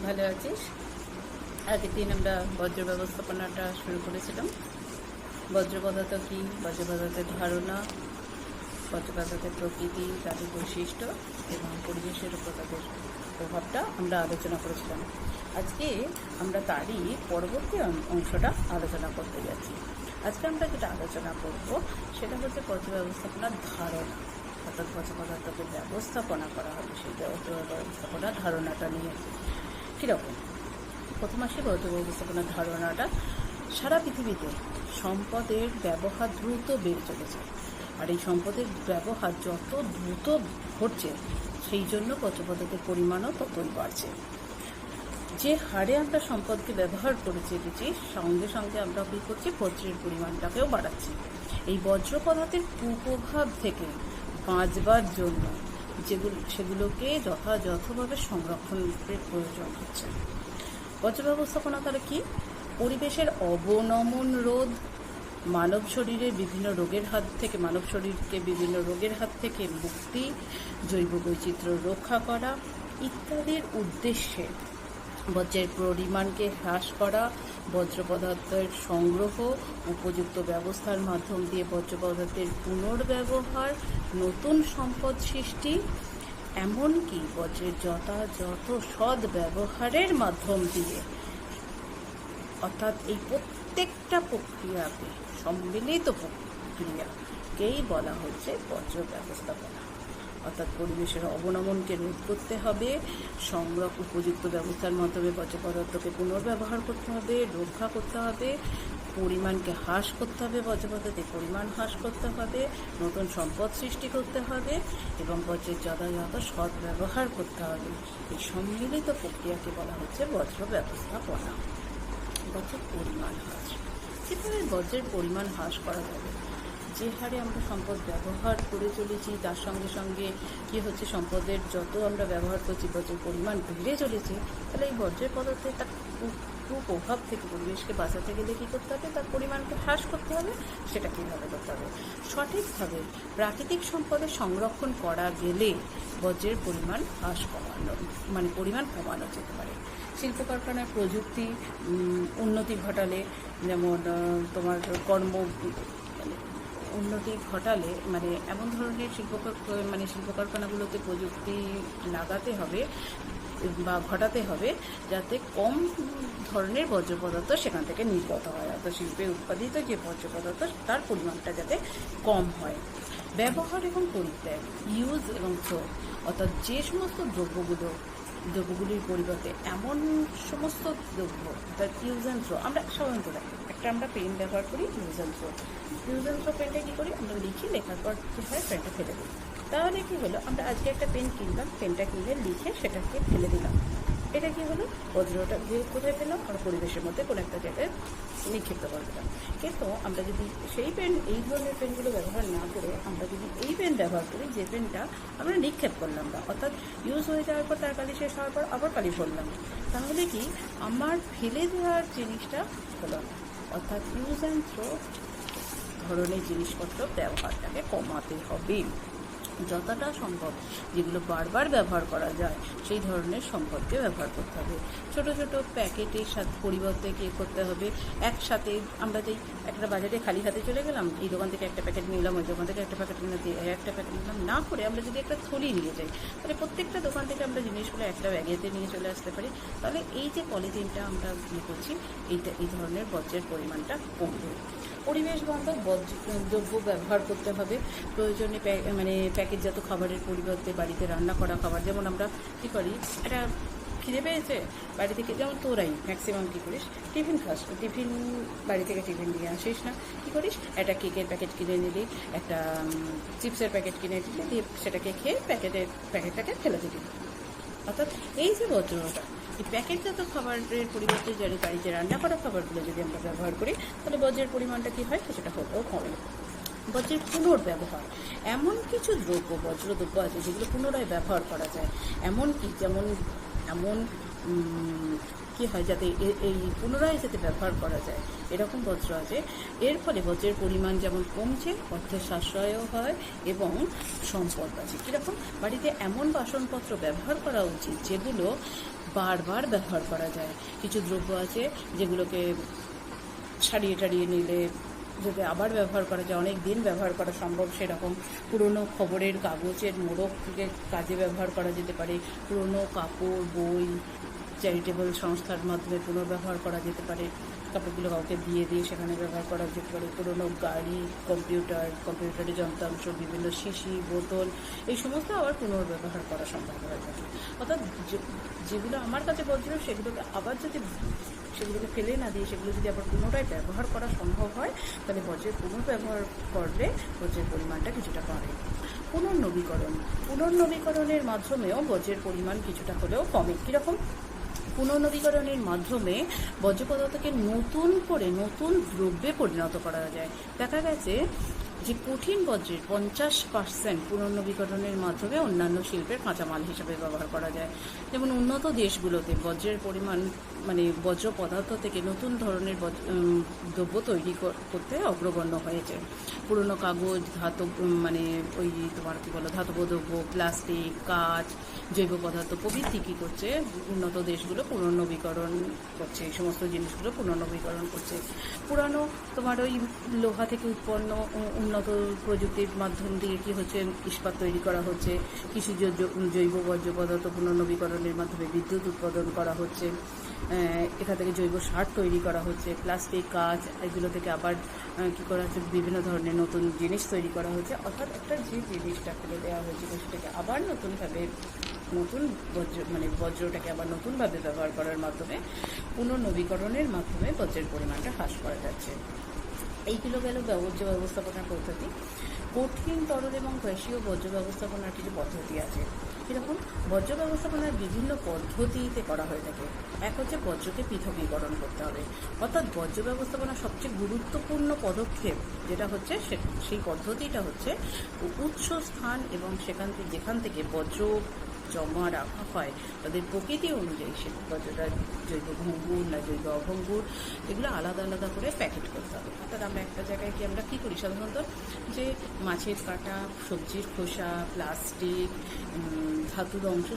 ভালো আছিস? আগের দিন আমরা বজ্র ব্যবস্থাপনাটা শুরু করেছিলাম। বজ্র পদার্থ কী, বজ্র পদার্থের ধারণা, বজ্র পদার্থের প্রকৃতি, তাদের বৈশিষ্ট্য এবং পরিবেশের উপর তাদের প্রভাবটা আমরা আলোচনা করেছিলাম। আজকে আমরা তারই পরবর্তী অংশটা আলোচনা করতে যাচ্ছি। আজকে আমরা যেটা আলোচনা করব সেটা হচ্ছে বজ্র ব্যবস্থাপনার ধারণা, অর্থাৎ বজ্র পদার্থকে ব্যবস্থাপনা করা হবে সেই বজ্র ব্যবস্থাপনার ধারণাটা নিয়ে। কীরকম? প্রথম আসি বজ্র ব্যবস্থাপনার ধারণাটা। সারা পৃথিবীতে সম্পদের ব্যবহার দ্রুত বেড়ে চলেছে, আর এই সম্পদের ব্যবহার যত দ্রুত ঘটছে সেই জন্য বজ্র পদার্থের পরিমাণও ততই বাড়ছে। যে হারে আমরা সম্পদকে ব্যবহার করে চলেছি, সঙ্গে সঙ্গে আমরা কী করছি, বজ্রের পরিমাণটাকেও বাড়াচ্ছি। এই বজ্র পদার্থের কুপ্রভাব থেকে বাঁচবার জন্য সেগুলোকে যথাযথভাবে সংরক্ষণের প্রয়োজন হচ্ছে। বজ্র ব্যবস্থাপনা তাহলে কি? পরিবেশের অবনমন রোধ, মানব শরীরকে বিভিন্ন রোগের হাত থেকে মুক্তি, জৈব বৈচিত্র্য রক্ষা করা ইত্যাদির উদ্দেশ্যে বজ্রের পরিমাণকে হ্রাস করা, বজ্র পদার্থের সংগ্রহ, উপযুক্ত ব্যবস্থার মাধ্যম দিয়ে বজ্র পদার্থের পুনর্ব্যবহার, নতুন সম্পদ সৃষ্টি, এমনকি বজ্রের যথাযথ সৎ ব্যবহারের মাধ্যম দিয়ে, অর্থাৎ এই প্রত্যেকটা প্রক্রিয়াকে, সম্মিলিত প্রক্রিয়াকেই বলা হচ্ছে বজ্র ব্যবস্থাপনা। অর্থাৎ পরিবেশের অবনমনকে রোধ করতে হবে, উপযুক্ত ব্যবস্থার মাধ্যমে বজ্র পদার্থকে পুনর্ব্যবহার করতে হবে, রক্ষা করতে হবে, পরিমাণকে হ্রাস করতে হবে, বজ্র পদার্থের পরিমাণ হ্রাস করতে হবে, নতুন সম্পদ সৃষ্টি করতে হবে এবং বজ্রের যথাযথ সৎ ব্যবহার করতে হবে। এই সম্মিলিত প্রক্রিয়াকে বলা হচ্ছে বজ্র ব্যবস্থাপনা। বজ্রের পরিমাণ হ্রাস, কীভাবে বজ্রের পরিমাণ হ্রাস করা যাবে? যে হারে আমরা সম্পদ ব্যবহার করে চলেছি তার সঙ্গে সঙ্গে কী হচ্ছে, সম্পদের যত আমরা ব্যবহার করছি বজ্রের পরিমাণ বেড়ে চলেছে। তাহলে এই বজ্রের পদার্থের তার কুপ্রভাব থেকে পরিবেশকে বাঁচাতে গেলে কী করতে হবে? তার পরিমাণকে হ্রাস করতে হবে। সেটা কীভাবে করতে হবে? সঠিকভাবে প্রাকৃতিক সম্পদের সংরক্ষণ করা গেলে বজ্রের পরিমাণ হ্রাস পরিমাণ কমানো যেতে পারে। শিল্প কারখানার প্রযুক্তি উন্নতি ঘটালে, যেমন তোমার উন্নতি ঘটালে এমন ধরনের শিল্প কারখানাগুলোতে প্রযুক্তি লাগাতে হবে বা ঘটাতে হবে যাতে কম ধরনের বজ্র পদার্থ সেখান থেকে নির্গত হয়, অর্থাৎ শিল্পে উৎপাদিত যে বজ্র পদার্থ তার পরিমাণটা যাতে কম হয়। ব্যবহার এবং পরিত্যাগ, ইউজ এবং থ্রো, অর্থাৎ যে সমস্ত দ্রব্যগুলির পরিবর্তে এমন সমস্ত দ্রব্য, অর্থাৎ ইউজ অ্যান্ড থ্রো। আমরা সাধারণত আমরা পেন ব্যবহার করি, ইউজ অ্যান্ড থ্রো পেনটা কী করি, আমরা লেখার পর কী হয়, পেনটা ফেলে দিই। তাহলে কী হলো, আমরা আজকে একটা পেন কিনলাম, পেনটা কিনে লিখে সেটাকে ফেলে দিলাম। এটা কী হলো, বজ্রটা কোথায় পেলাম, আমরা পরিবেশের মধ্যে কোনো একটা জায়গায় নিক্ষিপ্ত করে দিলাম। কিন্তু আমরা যদি এই ধরনের পেনগুলো ব্যবহার না করে আমরা যদি এই পেন ব্যবহার করি, যে পেনটা আমরা নিক্ষেপ করলাম না, অর্থাৎ ইউজ হয়ে যাওয়ার পর তার কালি শেষ হওয়ার পর আবার কালি ভরলাম, তাহলে কি আমার ফেলে দেওয়ার জিনিসটা হলো না। অর্থাৎ ইউজ অ্যান্ড থ্রো ধরনের জিনিসপত্র ব্যবহারটাকে কমাতে হবে। যতটা সম্ভব যেগুলো বারবার ব্যবহার করা যায় সেই ধরনের সম্পদকে ব্যবহার করতে হবে। ছোট ছোট প্যাকেটের সাথে পরিবর্তে কী করতে হবে, একসাথে আমরা যেই একটা বাজারে খালি হাতে চলে গেলাম, এই দোকান থেকে একটা প্যাকেট নিলাম, ওই দোকান থেকে একটা প্যাকেট নিলাম না করে আমরা যদি একটা থলি নিয়ে যাই, তাহলে প্রত্যেকটা দোকান থেকে আমরা জিনিসগুলো একটা ব্যাগেতে নিয়ে চলে আসতে পারি। তাহলে এই যে পলিথিনটা আমরা করছি, এই ধরনের বজ্রের পরিমাণটা কমবে। পরিবেশ বান্ধব দ্রব্য ব্যবহার করতে হবে। প্রয়োজনে প্যাকেটজাত খাবারের পরিবর্তে বাড়িতে রান্না করা খাবার, যেমন আমরা কী করি, একটা খিদে পেয়েছে বাড়ি থেকে, যেমন তোরাই ম্যাক্সিমাম কী করিস, বাড়ি থেকে টিফিন নিয়ে আসিস না, কী করিস, একটা কেকের প্যাকেট কিনে নিলি, একটা চিপসের প্যাকেট কিনে নিলি, দিয়ে সেটাকে খেয়ে প্যাকেটটাকে ফেলে দিলি। অর্থাৎ এই যে বজ্রটা, এই প্যাকেটজাত খাবারের পরিবর্তে যদি বাড়িতে রান্না করা খাবারগুলো যদি আমরা ব্যবহার করি, তাহলে বজ্রের পরিমাণটা কী হয়, সেটা হলেও কমে। বজ্রের পুনর্ব্যবহার, এমন কিছু বজ্রদ্রব্য আছে যেগুলো পুনরায় ব্যবহার করা যায়, এমন কী হয় যাতে এই পুনরায় যাতে ব্যবহার করা যায় এরকম বজ্র আছে। এর ফলে বজ্রের পরিমাণ যেমন কমছে, অর্থের সাশ্রয়ও হয় এবং সম্পদ আছে। কীরকম, বাড়িতে এমন বাসনপত্র ব্যবহার করা উচিত যেগুলো বারবার ব্যবহার করা যায়। কিছু দ্রব্য আছে যেগুলোকে ছাড়িয়ে টাড়িয়ে নিলে যাতে আবার ব্যবহার করা যায়, অনেক দিন ব্যবহার করা সম্ভব, সেরকম পুরনো খবরের কাগজের মোড়ককে কাজে ব্যবহার করা যেতে পারে, পুরনো কাপড়, বই, চ্যারিটেবল সংস্থার মাধ্যমে পুনর্ব্যবহার করা যেতে পারে, কাপড়গুলো কাউকে দিয়ে সেখানে ব্যবহার করা যেতে পারে, পুরনো গাড়ি, কম্পিউটারের যন্ত্রাংশ, বিভিন্ন শিশি, বোতল, এই সমস্ত আবার পুনর্ব্যবহার করা সম্ভব হয়ে থাকে। অর্থাৎ যেগুলো আমার কাছে বজ্র, সেগুলোকে ফেলে না দিয়ে সেগুলো যদি আবার পুনরায় ব্যবহার করা সম্ভব হয়, তাহলে বজ্রের পুনর্ব্যবহার করলে বজ্রের পরিমাণটা কিছুটা বাড়ে। পুনর্নবীকরণের মাধ্যমেও বজ্রের পরিমাণ কিছুটা হলেও কমে। কীরকম? পুনর্নবীকরণের মাধ্যমে বর্জ্য পদার্থকে নতুন দ্রব্যে পরিণত করা যায়। দেখা গেছে যে কঠিন বজ্রের 50% পুনর্নবীকরণের মাধ্যমে অন্যান্য শিল্পের কাঁচামাল হিসেবে ব্যবহার করা যায়। যেমন উন্নত দেশগুলোতে বজ্রের পরিমাণ বজ্র পদার্থ থেকে নতুন ধরনের দ্রব্য তৈরি করতে অগ্রগণ্য হয়েছে। পুরনো কাগজ, ধাতব ধাতব দ্রব্য, প্লাস্টিক, কাঁচ, জৈব পদার্থ প্রভৃতি কী করছে, উন্নত দেশগুলো পুনর্নবীকরণ করছে। এই সমস্ত জিনিসগুলো পুনর্নবীকরণ করছে। পুরানো লোহা থেকে উৎপন্ন উন্নত প্রযুক্তির মাধ্যম দিয়ে কি হচ্ছে, ইস্পাত তৈরি করা হচ্ছে। কৃষি জৈব বর্জ্য পদার্থ পুনর্নবীকরণের মাধ্যমে বিদ্যুৎ উৎপাদন করা হচ্ছে। এখান থেকে জৈব সার তৈরি করা হচ্ছে। প্লাস্টিক, কাঁচ, এগুলো থেকে আবার কী করা হচ্ছে, বিভিন্ন ধরনের নতুন জিনিস তৈরি করা হচ্ছে। অর্থাৎ একটা যে জিনিসটা ফেলে দেওয়া হয়েছিল সেটাকে আবার নতুনভাবে বজ্রটাকে আবার নতুনভাবে ব্যবহার করার মাধ্যমে পুনর্নবীকরণের মাধ্যমে বজ্রের পরিমাণটা হ্রাস করা যাচ্ছে। এইগুলো গেল বর্জ্য ব্যবস্থাপনার পদ্ধতি। কঠিন, তরল এবং গ্যাসীয় বর্জ্য ব্যবস্থাপনার কিছু পদ্ধতি আছে। এরকম বর্জ্য ব্যবস্থাপনার বিভিন্ন পদ্ধতিতে করা হয়ে থাকে। এক হচ্ছে বর্জ্যকে পৃথকীকরণ করতে হবে। অর্থাৎ বর্জ্য ব্যবস্থাপনার সবচেয়ে গুরুত্বপূর্ণ পদক্ষেপ যেটা হচ্ছে সেই পদ্ধতিটা হচ্ছে উৎস স্থান এবং যেখান থেকে বর্জ্য জমা রাখা হয় তাদের প্রকৃতি অনুযায়ী সে বজ্রটা জৈব ভঙ্গুর না জৈব অভঙ্গুর, এগুলো আলাদা আলাদা করে প্যাকেট করতে হবে। অর্থাৎ আমরা একটা জায়গায় আমরা কী করি সাধারণত, যে মাছের কাঁটা, সবজির খোসা, প্লাস্টিক, ধাতুর অংশ,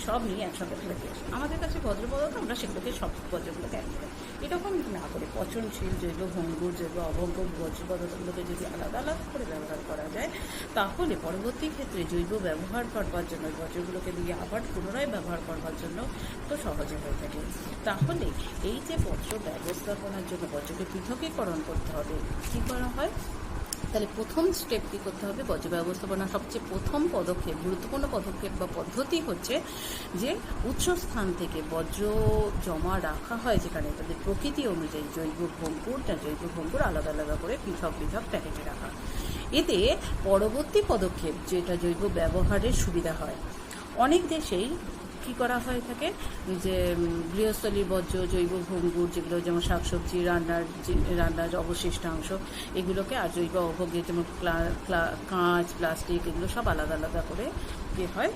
সব নিয়ে একসাথে ফেলে দিয়ে আসি। আমাদের কাছে বজ্র পদার্থ, আমরা সেগুলোকে সব বজ্রগুলোকে এক করি। এরকম না করে পচনশীল, জৈব ভঙ্গুর, জৈব অভঙ্গুর বজ্র পদার্থগুলোকে যদি আলাদা আলাদা করে ব্যবহার করা যায়, তাহলে পরবর্তী ক্ষেত্রে জৈব ব্যবহার করবার জন্য বজ্রগুলোকে দিয়ে আবার পুনরায় ব্যবহার করবার জন্য তো সহজে হয়ে থাকে। তাহলে এই যে বজ্র ব্যবস্থাপনার জন্য বজ্রকে পৃথকীকরণ করতে হবে, কী করা হয়? তাহলে প্রথম স্টেপ কী করতে হবে? বর্জ্য ব্যবস্থাপনার সবচেয়ে প্রথম পদক্ষেপ, গুরুত্বপূর্ণ পদক্ষেপ বা পদ্ধতি হচ্ছে যে উৎসস্থান থেকে বর্জ্য জমা রাখা হয় যেখানে, তাদের প্রকৃতি অনুযায়ী জৈব ভঙ্গুর আলাদা আলাদা করে পৃথক প্যাকেটে রাখা। এতে পরবর্তী পদক্ষেপ যেটা জৈব ব্যবহারের সুবিধা হয়। অনেক দেশেই কী করা হয়ে থাকে, যে গৃহস্থলীর বর্জ্য, জৈব ভঙ্গুর, যেগুলো যেমন শাকসবজি, রান্নার অবশিষ্টাংশ, এগুলোকে আর জৈব অভোগ্যের যেমন কাঁচ, প্লাস্টিক, এগুলো সব আলাদা আলাদা করে কী হয়,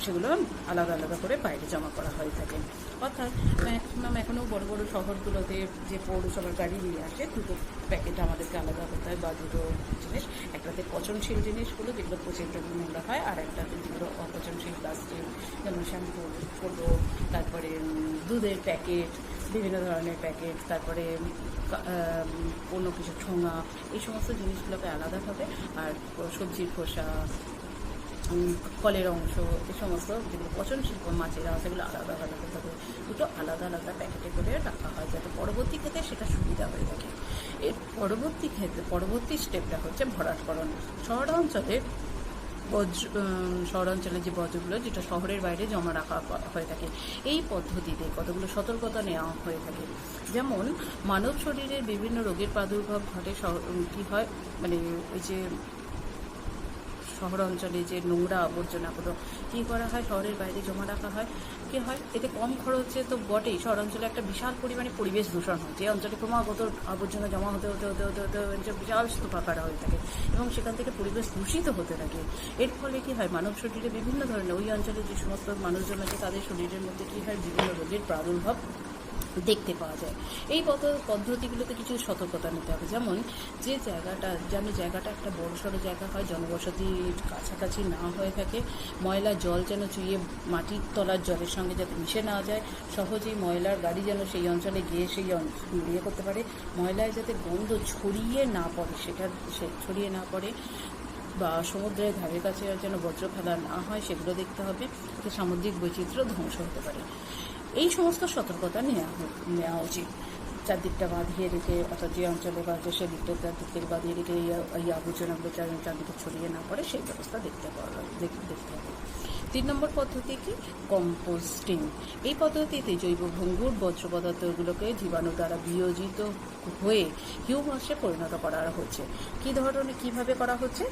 সেগুলো আলাদা আলাদা করে বাইরে জমা করা হয়ে থাকে। অর্থাৎ ম্যাক্সিমাম এখনও বড় বড় শহরগুলোতে যে পৌরসভার গাড়ি নিয়ে আসে, দুটো প্যাকেট আমাদেরকে আলাদা করতে হয়, বা দুটো জিনিস, একটাতে পচনশীল জিনিসগুলো যেগুলো প্রচণ্ড নোংরা হয়, আর একটাতে যেগুলো অপচনশীল প্লাস্টিক, যেমন শ্যাম্পু, ফোটো, তারপরে দুধের প্যাকেট, বিভিন্ন ধরনের প্যাকেট, তারপরে কোনো কিছু ঠোঙা, এই সমস্ত জিনিসগুলোকে আলাদাভাবে, আর সবজির খোসা, ফলের অংশ, এই সমস্ত যেগুলো পচনশীল মাছের সেগুলো আলাদা আলাদাভাবে দুটো আলাদা আলাদা প্যাকেটে করে রাখা হয়, যাতে পরবর্তী ক্ষেত্রে সেটা সুবিধা হয়ে থাকে। এর পরবর্তী স্টেপটা হচ্ছে ভরাটকরণ। শহরাঞ্চলে যে বর্জ্যগুলো যেটা শহরের বাইরে জমা রাখা হয়ে থাকে, এই পদ্ধতিতে কতগুলো সতর্কতা নেওয়া হয়ে থাকে। যেমন মানব শরীরে বিভিন্ন রোগের প্রাদুর্ভাব ঘটে। কী হয়, ওই যে শহর অঞ্চলে যে নোংরা আবর্জনাগুলো কী করা হয়, শহরের বাইরে জমা রাখা হয়। কী হয়, এতে কম খরচে তো বটেই, শহরাঞ্চলে একটা বিশাল পরিমাণে পরিবেশ দূষণ হয়। যে অঞ্চলে ক্রমাগত আবর্জনা জমা হতে বিশাল স্তূপাকার হয়ে থাকে এবং সেখান থেকে পরিবেশ দূষিত হতে থাকে। এর ফলে কী হয়, মানব শরীরে বিভিন্ন ধরনের, ওই অঞ্চলে যে সমস্ত মানুষজন আছে তাদের শরীরের মধ্যে কী হয়, বিভিন্ন রোগের প্রাদুর্ভাব দেখতে পাওয়া যায়। এই পদ্ধতিগুলোতে কিছু সতর্কতা নিতে হবে, যেমন জায়গাটা একটা বড়সড় জায়গা হয়, জনবসতির কাছাকাছি না হয়ে থাকে, ময়লা জল যেন চুইয়ে মাটির তলার জলের সঙ্গে যাতে মিশে না যায়, সহজেই ময়লার গাড়ি যেন সেই অঞ্চলে গিয়ে ইয়ে করতে পারে, ময়লায় যাতে গন্ধ ছড়িয়ে না পড়ে বা সমুদ্রের ধারে কাছে যেন বজ্র ফেলা না হয়, সেগুলো দেখতে হবে, যাতে সামুদ্রিক বৈচিত্র্য ধ্বংস হতে পারে। এই সমস্ত সতর্কতা নেওয়া উচিত। চারদিকটা বাঁধিয়ে রেখে, অর্থাৎ যে অঞ্চলে বা যে সেদিকটা চারদিক থেকে বাঁধিয়ে রেখে এই আবর্জনাগুলো চারদিকে ছড়িয়ে না পড়ে সেই ব্যবস্থা দেখতে হবে। 3 নম্বর পদ্ধতি কি? কম্পোস্টিং। এই পদ্ধতিতে জৈব ভঙ্গুর বর্জ্য পদার্থগুলোকে জীবাণু দ্বারা বিয়োজিত হয়ে হিউমাসে পরিণত করা হচ্ছে। কিভাবে করা হচ্ছে?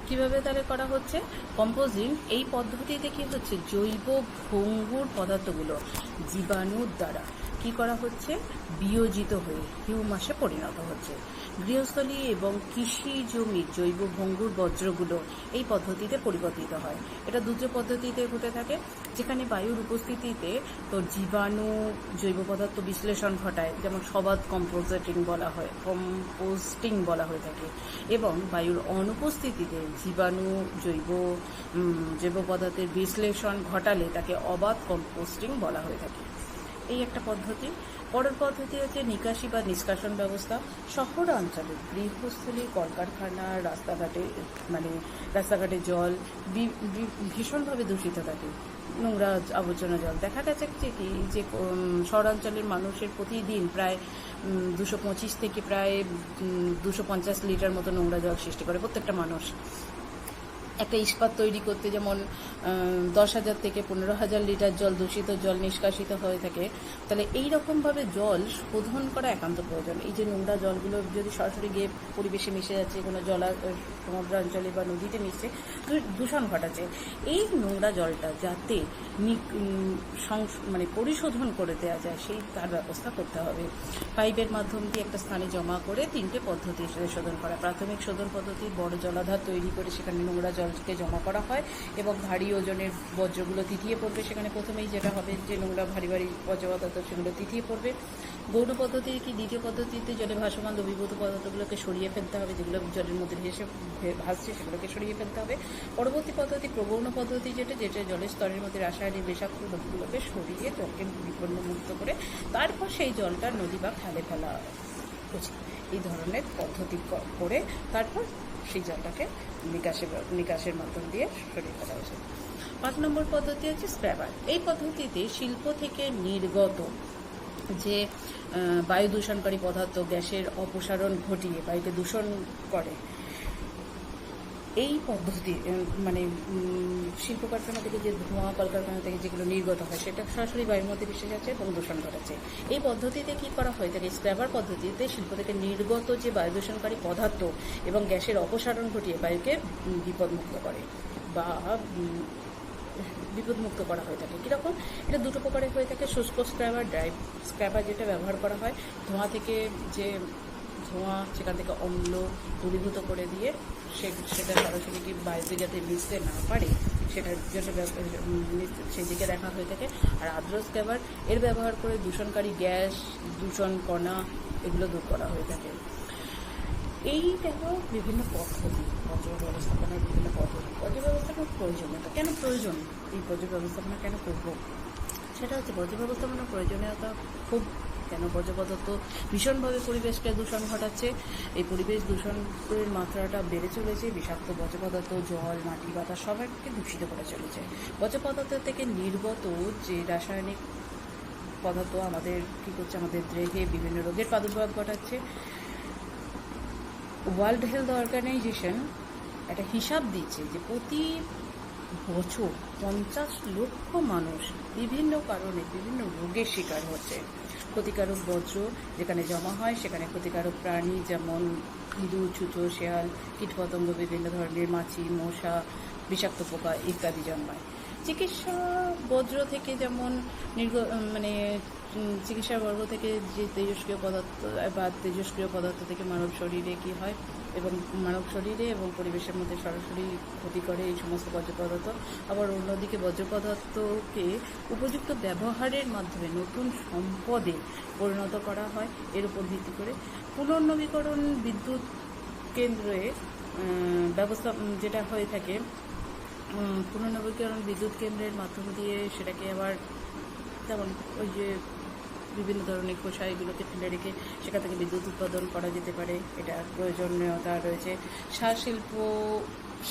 কিভাবে তাহলে করা হচ্ছে কম্পোজিং? এই পদ্ধতিতে কি হচ্ছে, জৈব ভঙ্গুর পদার্থগুলো জীবাণুর দ্বারা কি করা হচ্ছে, বিয়োজিত হয়ে হিউমাসে পরিণত হচ্ছে। গৃহস্থলী এবং কৃষি জমির জৈব ভঙ্গুর বজ্রগুলো এই পদ্ধতিতে পরিবর্তিত হয়। এটা দুটো পদ্ধতিতে ঘটে থাকে, যেখানে বায়ুর উপস্থিতিতে তোর জীবাণু জৈব পদার্থ বিশ্লেষণ ঘটায়, যেমন সবাদ কম্পোস্টিং বলা হয়ে থাকে, এবং বায়ুর অনুপস্থিতিতে জীবাণু জৈব পদার্থের বিশ্লেষণ ঘটালে তাকে অবাধ কম্পোস্টিং বলা হয়ে থাকে। এই একটা পদ্ধতি। পরের পদ্ধতি হচ্ছে নিকাশি বা নিষ্কাশন ব্যবস্থা। শহর অঞ্চলে গৃহস্থলী, কলকারখানা, রাস্তাঘাটে জল ভীষণভাবে দূষিত থাকে, নোংরা আবর্জনা জল। দেখা গেছে যে শহরাঞ্চলের মানুষের প্রতিদিন প্রায় 225 থেকে প্রায় 250 লিটার মতো নোংরা জল সৃষ্টি করে প্রত্যেকটা মানুষ। একটা ইস্পাত তৈরি করতে যেমন 10,000 থেকে 15,000 লিটার দূষিত জল নিষ্কাশিত হয়ে থাকে, তাহলে এইরকমভাবে জল শোধন করা একান্ত প্রয়োজন। এই যে নোংরা জলগুলো যদি সরাসরি গিয়ে পরিবেশে মিশে যাচ্ছে, কোনো সমুদ্রাঞ্চলে বা নদীতে মিশছে, দূষণ ঘটাচ্ছে, এই নোংরা জলটা যাতে পরিশোধন করে দেওয়া যায় তার ব্যবস্থা করতে হবে। পাইপের মাধ্যম দিয়ে একটা স্থানে জমা করে 3টে পদ্ধতি শোধন করা। প্রাথমিক শোধন পদ্ধতি, বড় জলাধার তৈরি করে সেখানে নোংরা জলকে জমা করা হয় এবং ভারী ওজনের বজ্রগুলো তিতিয়ে পড়বে। সেখানে প্রথমেই যেটা হবে, যে নোংরা ভারী বজ্র পদার্থ সেগুলো তিতিয়ে পড়বে। গৌণ পদ্ধতি কি? দ্বিতীয় পদ্ধতিতে জলে ভাসমান দ্রবীভূত পদার্থগুলোকে সরিয়ে ফেলতে হবে, যেগুলো জলের মধ্যে ভাসছে সেগুলোকে সরিয়ে ফেলতে হবে। পরবর্তী পদ্ধতি প্রগৌণ পদ্ধতি, যেটা জলের স্তরের মধ্যে রাসায়নিক বিষাক্ত দ্রব্যগুলোকে সরিয়ে জলকে বিপন্নমুক্ত করে তারপর সেই জলটা নদী বা খালে ফেলা উচিত। এই ধরনের পদ্ধতি করে তারপর সেই জলটাকে নিকাশের মাধ্যম দিয়ে সরিয়ে ফেলা উচিত। 5 নম্বর পদ্ধতি হচ্ছে স্ক্র্যাবার। এই পদ্ধতিতে শিল্প থেকে নির্গত যে বায়ু দূষণকারী পদার্থ গ্যাসের অপসারণ ঘটিয়ে বায়ুকে দূষণ করে, এই পদ্ধতি শিল্প কারখানা থেকে যে ধোঁয়া, কলকারখানা থেকে যেগুলো নির্গত হয় সেটা সরাসরি বায়ুর মধ্যে ভেসে যাচ্ছে এবং দূষণ ঘটাচ্ছে। এই পদ্ধতিতে কি করা হয়ে থাকে? স্ক্র্যাবার পদ্ধতিতে শিল্প থেকে নির্গত যে বায়ু দূষণকারী পদার্থ এবং গ্যাসের অপসারণ ঘটিয়ে বায়ুকে বিপদমুক্ত করা হয়ে থাকে। কীরকম? এটা দুটো প্রকারের হয়ে থাকে, শুষ্ক স্ক্র্যাবার, ড্রাই স্ক্র্যাবার। যেটা ব্যবহার করা হয় ধোঁয়া থেকে, যে ধোঁয়া সেখান থেকে অম্ল দূরীভূত করে দিয়ে সেটা সরাসরি কি বায়ুতে যাতে মিশতে না পারে সেটার জন্য সেই দিকে দেখা হয়ে থাকে। আর আর্দ্র স্ক্র্যাবার, এর ব্যবহার করে দূষণকারী গ্যাস, দূষণ কণা এগুলো দূর করা হয়ে থাকে। এই দেখো বিভিন্ন পদ্ধতি, বর্জ্য ব্যবস্থাপনার বিভিন্ন পদ্ধতি। বর্জ্য ব্যবস্থাপনার প্রয়োজনীয়তা কেন প্রয়োজন? এই বর্জ্য ব্যবস্থাপনা কেন করব? সেটা হচ্ছে বর্জ্য ব্যবস্থাপনার প্রয়োজনীয়তা খুব। কেন? বর্জ্য পদার্থ ভীষণভাবে পরিবেশকে দূষণ ঘটাচ্ছে। এই পরিবেশ দূষণের মাত্রাটা বেড়ে চলেছে। বিষাক্ত বর্জ্য পদার্থ জল, মাটি, বাতাস সবাইকে দূষিত করে চলেছে। বর্জ্য পদার্থ থেকে নির্গত যে রাসায়নিক পদার্থ আমাদের কী করছে? আমাদের দেহে বিভিন্ন রোগের প্রাদুর্ভাব ঘটাচ্ছে। ওয়ার্ল্ড হেলথ অর্গানাইজেশন একটা হিসাব দিচ্ছে যে প্রতি বছর 50 লক্ষ মানুষ বিভিন্ন কারণে বিভিন্ন রোগের শিকার হচ্ছে। ক্ষতিকারক বর্জ্য যেখানে জমা হয় সেখানে ক্ষতিকারক প্রাণী যেমন ইঁদুর, ছুঁচো, শেয়াল, কীটপতঙ্গ, বিভিন্ন ধরনের মাছি, মশা, বিষাক্ত পোকা ইত্যাদি জন্মায়। চিকিৎসা বর্জ্য থেকে যেমন চিকিৎসা বর্গ থেকে যে তেজস্ক্রিয় পদার্থ বা তেজস্ক্রিয় পদার্থ থেকে মানব শরীরে কী হয় এবং মানব শরীরে এবং পরিবেশের মধ্যে সরাসরি ক্ষতি করে এই সমস্ত বর্জ্য পদার্থ। আবার অন্যদিকে বর্জ্য পদার্থকে উপযুক্ত ব্যবহারের মাধ্যমে নতুন সম্পদে পরিণত করা হয় এর উপর ভিত্তি করে। পুনর্নবীকরণ বিদ্যুৎ কেন্দ্রে ব্যবস্থা যেটা হয়ে থাকে, পুনর্নবীকরণ বিদ্যুৎ কেন্দ্রের মাধ্যম দিয়ে সেটাকে আবার যেমন ওই যে বিভিন্ন ধরনের খোসা এগুলোকে ফেলে রেখে সেখান থেকে বিদ্যুৎ উৎপাদন করা যেতে পারে, এটার প্রয়োজনীয়তা রয়েছে।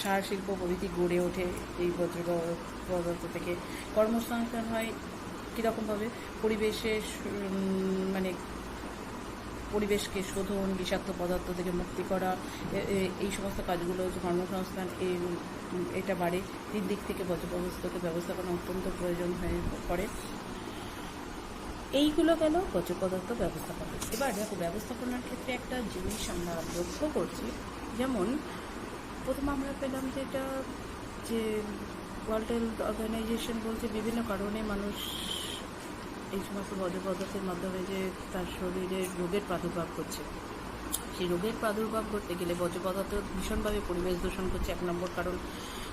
সার শিল্প প্রভৃতি গড়ে ওঠে এই বর্জ্য পদার্থ থেকে। কর্মসংস্থান হয় কীরকমভাবে, পরিবেশকে শোধন, বিষাক্ত পদার্থ থেকে মুক্তি করা, এই সমস্ত কাজগুলো হচ্ছে কর্মসংস্থান। এটা বাড়ে। তিন দিক থেকে বর্জ্য পদার্থকে ব্যবস্থাপনা অত্যন্ত প্রয়োজন হয়ে পড়ে। এইগুলো গেল বর্জ্য পদার্থ ব্যবস্থাপনা। এবার দেখো, ব্যবস্থাপনার ক্ষেত্রে একটা জিনিস আমরা লক্ষ্য করছি, যেমন প্রথম আমরা পেলাম যেটা যে ওয়ার্ল্ড হেলথ অর্গানাইজেশন বলছে বিভিন্ন কারণে মানুষ এই সমস্ত বর্জ্য পদার্থের মাধ্যমে যে তার শরীরে রোগের প্রাদুর্ভাব করছে। সেই রোগের প্রাদুর্ভাব করতে গেলে বর্জ্য পদার্থ ভীষণভাবে পরিবেশ দূষণ করছে, 1 নম্বর কারণ।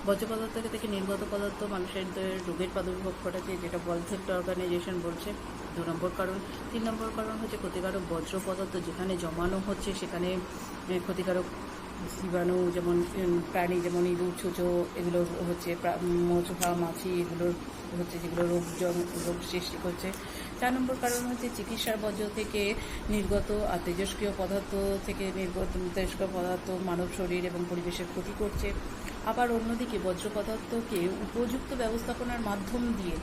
বর্জ্য পদার্থ থেকে নির্গত পদার্থ মানুষের রোগের প্রাদুর্ভাব ঘটাচ্ছে, যেটা ওয়ার্ল্ড হেলথ অর্গানাইজেশন বলছে, 2 নম্বর কারণ। 3 নম্বর কারণ হচ্ছে ক্ষতিকারক বর্জ্য পদার্থ যেখানে জমানো হচ্ছে সেখানে ক্ষতিকারক জীবাণু, যেমন প্রাণী, যেমন ইঁদুর, ছুঁচো, এগুলো হচ্ছে মৌচোখা, মাছি, এগুলোর হচ্ছে যেগুলো রোগ সৃষ্টি করছে। 4 নম্বর কারণ হচ্ছে চিকিৎসার বর্জ্য থেকে নির্গত আর তেজস্ক্রিয় পদার্থ থেকে নির্গত তেজস্ক্রিয় পদার্থ মানব শরীর এবং পরিবেশের ক্ষতি করছে। আবার অন্যদিকে বর্জ্য পদার্থকে উপযুক্ত ব্যবস্থাপনার মাধ্যম দিয়ে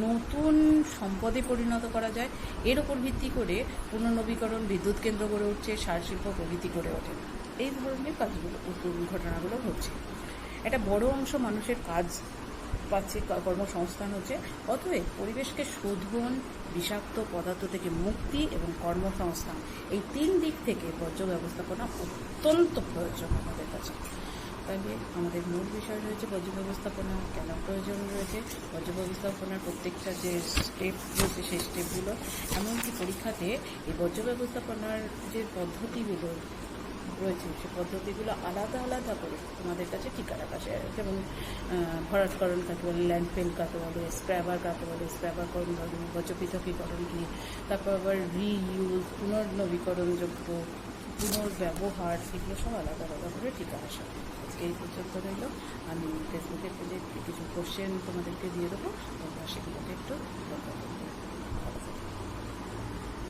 নতুন সম্পদে পরিণত করা যায়, এর ওপর ভিত্তি করে পুনর্নবীকরণ বিদ্যুৎ কেন্দ্র গড়ে উঠছে, সার শিল্প প্রভৃতি গড়ে ওঠে। এই ধরনের কাজগুলো, ঘটনাগুলো হচ্ছে। একটা বড় অংশ মানুষের কাজ পাচ্ছে, কর্মসংস্থান হচ্ছে। অতএব পরিবেশকে শোধন, বিষাক্ত পদার্থ থেকে মুক্তি এবং কর্মসংস্থান, এই 3 দিক থেকে বর্জ্য ব্যবস্থাপনা অত্যন্ত প্রয়োজন আমাদের কাছে। তাহলে আমাদের মূল বিষয় রয়েছে বর্জ্য ব্যবস্থাপনা কেন প্রয়োজন রয়েছে, বর্জ্য ব্যবস্থাপনার প্রত্যেকটা যে স্টেপ রয়েছে সেই স্টেপগুলো, এমনকি পরীক্ষাতে এই বর্জ্য ব্যবস্থাপনার যে পদ্ধতিগুলো রয়েছে সেই পদ্ধতিগুলো আলাদা আলাদা করে তোমাদের কাছে টিকা রাখা, যেমন ভরাটকরণ কাকে বলে, ল্যান্ডফিল কাকে বলে, স্ক্র্যাবার কাকে বলে, স্ক্র্যাবারকরণ বলে, বর্জ্য পৃথকীকরণ কী, তারপর আবার রিইউজ, পুনর্নবীকরণযোগ্য, পুনর্ব্যবহার, এগুলো সব আলাদা আলাদা করে টিকা আসা। আজকে এই পর্যন্ত রইল। আমি ফেসবুকের পেজে কিছু কোশ্চেন তোমাদেরকে দিয়ে দেবো, তোমরা সেগুলোকে একটু লক্ষ্য করবে।